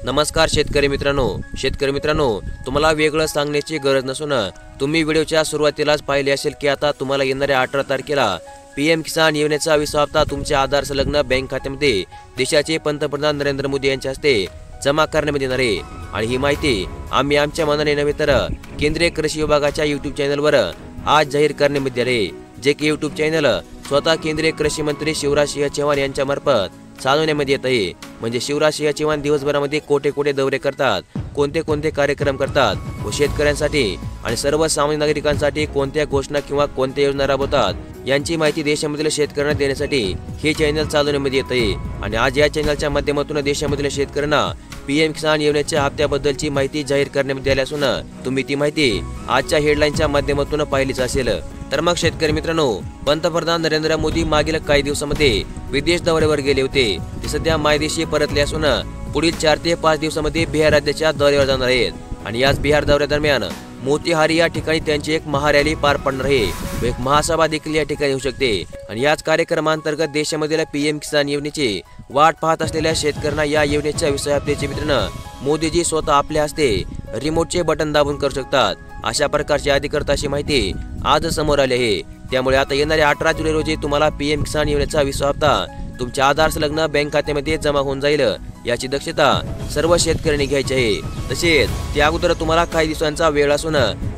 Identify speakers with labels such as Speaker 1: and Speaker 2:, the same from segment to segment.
Speaker 1: नमस्कार शेतकरी मित्रांनो, तुम्हाला वेगळं सांगण्याची गरज नसून तुम्ही व्हिडिओच्या सुरुवातीलाच पाहिले असेल की आता तुम्हाला येणाऱ्या 18 तारखेला पीएम किसान योजनेचा 20 हप्ता तुमच्या आधार संलग्न बँक खात्यामध्ये देशाचे पंतप्रधान नरेंद्र मोदी यांच्या हस्ते जमा करण्यात येणार आहे। आणि ही माहिती आम्ही आमच्या मनाने नव्हे तर केंद्रीय कृषी विभागाच्या YouTube चॅनलवर आज जाहीर करण्यात आले, जे की YouTube चॅनल स्वतः केंद्रीय कृषी मंत्री शिवराज सिंह चौहान यांच्या मार्फत चालवण्यामध्ये येत आहे। म्हणजे शिवराज सिंह चौहान दिवसभरामध्ये कोठे दौरे करतात, कोणते कार्यक्रम करतात व शेतकऱ्यांसाठी आणि सर्वसामान्य नागरिकांसाठी कोणत्या घोषणा किंवा कोणत्या योजना राबवतात यांची माहिती देशामधील शेतकऱ्यांना देण्यासाठी हे चॅनल चालवण्यामध्ये येत आहे। आणि आज या चॅनलच्या माध्यमातून देशामधील शेतकऱ्यांना पीएम किसान योजनेच्या हप्त्याबद्दलची माहिती जाहीर करण्यात आली असून तुम्ही ती माहिती आजच्या हेडलाईनच्या माध्यमातून पाहिलीच असेल। तर मग शेतकरी मित्रांनो, पंतप्रधान नरेंद्र मोदी मागील काही दिवसांमध्ये विदेश दौऱ्यावर गेले होते। ते सध्या मायदेशी परतले असून पुढील 4 ते 5 दिवसांमध्ये बिहार राज्याच्या दौऱ्यावर जाणार आहेत। आणि याच बिहार दौऱ्यादरम्यान मोतीहारी या ठिकाणी त्यांची एक महारॅली पार पडणार आहे व एक महासभा देखील या ठिकाणी होऊ शकते। आणि याच कार्यक्रमांतर्गत देशामधील पीएम किसान योजनेची वाट पाहत असलेल्या शेतकऱ्यांना या योजनेच्या 20 हप्त्याचे वितरण मोदीजी स्वतः आपल्या हस्ते रिमोटचे बटन दाबून करू शकतात, अशा प्रकारची अधिकृत अशी माहिती आज समोर आली आहे। त्यामुळे आता येणाऱ्या 18 जुलै रोजी तुम्हाला पीएम किसान योजनेचा 20 हप्ता तुमच्या आधार संलग्न बँक खात्यामध्ये जमा होऊन जाईल, याची दक्षता सर्व शेतकऱ्यांनी घ्यायची आहे। तसेच त्या अगोदर तुम्हाला काही दिवसांचा वेळ असून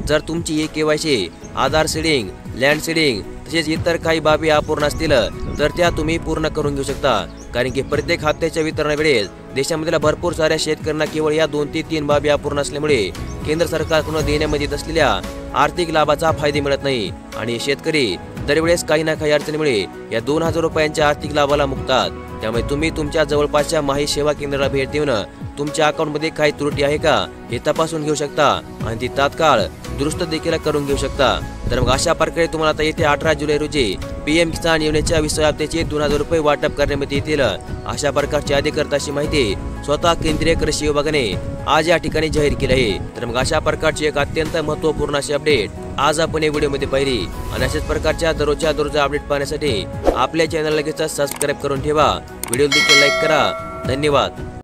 Speaker 1: जर तुमची KYC, आधार सीडिंग, लँड सीडिंग तसेच इतर काही बाबी अपूर्ण असतील तर त्या तुम्ही पूर्ण करून घेऊ शकता। कारण की प्रत्येक हप्त्याच्या वितरणावेळेस देशामधील भरपूर साऱ्या शेतकऱ्यांना केवळ या 2 ते 3 बाबी अपूर्ण असल्यामुळे केंद्र सरकारकडून देण्यामध्ये येत असलेल्या आर्थिक लाभाचा फायदा मिळत नाही आणि शेतकरी दरवेळेस काही ना काही अडचणीमुळे या 2000 रुपयांच्या आर्थिक लाभाला मुकतात। त्यामुळे तुम्ही तुमच्या जवळपासच्या माही सेवा केंद्राला भेट देऊन तुमच्या अकाउंटमध्ये काही त्रुटी आहे का हे तपासून घेऊ शकता आणि ती तात्काळ दुरुस्त देखील करून घेऊ शकता। तर मग अशा प्रकारे तुम्हाला आता येत्या 18 जुलै रोजी पीएम किसान योजनेच्या 20 हप्त्याचे 2000 रुपये वाटप करण्यात येतील, अशा प्रकारची अधिकृत अशी माहिती स्वतः केंद्रीय कृषी विभागाने आज या ठिकाणी जाहीर केली आहे। तर मग अशा प्रकारची एक अत्यंत महत्त्वपूर्ण अशी अपडेट आज आपण या व्हिडिओमध्ये पाहिली। आणि अशाच प्रकारच्या दररोजच्या अपडेट पाहण्यासाठी आपल्या चॅनलला लगेच सबस्क्राईब करून ठेवा, व्हिडिओ देखील लाईक करा। धन्यवाद।